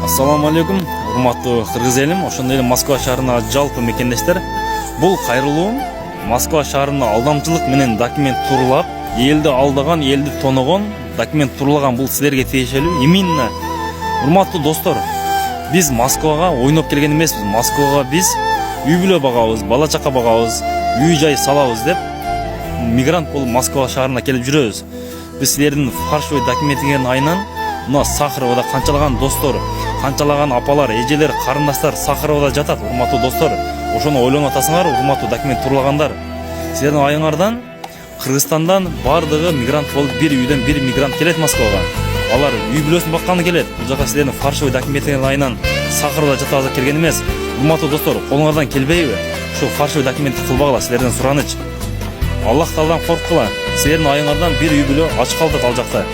Ассаламу алейкум, урматтуу кыргыз элим, ошондой эле Москва шаарына жалпы мекендештер. Бул кайрылуум Москва шаарына алдамчылык менен документ турурлап, элди алдаган, элди тоногон, документ турлаган бул силерге тиешелүү. Именно урматтуу достор, биз Москвага ойноп келген эмеспиз. Москвага биз үй бүлө багабыз, бала чака багабыз, үй жай салабыз деп мигрант болуп Москва шаарына келип жүрөбүз. Биз силердин фаршовый документиңердин айынан мына Сахаровада канчалаган достор, канчалаган апалар, эжелер, карындаштар Сахаровада жатат, урматтуу достор. Ошону ойлонуп атасыңар, урматтуу документ турлагандар. Силердин айыңардан Кыргызстандан бардыгы мигрант болуп, бир үйдөн бир мигрант келет Москвага. Алар үй бүлөсүн бакканы келет. Бул жака силердин фаршовый документиңердин айынан Сахаровада жатабыз деп келген эмес. Урматтуу достор, колуңардан келбейби? Ушу фаршовый документти кылбагыла, силерден сураныч. Аллах Тааладан корккула. Силердин айыңардан бир үй бүлө ач калдык ал жакта.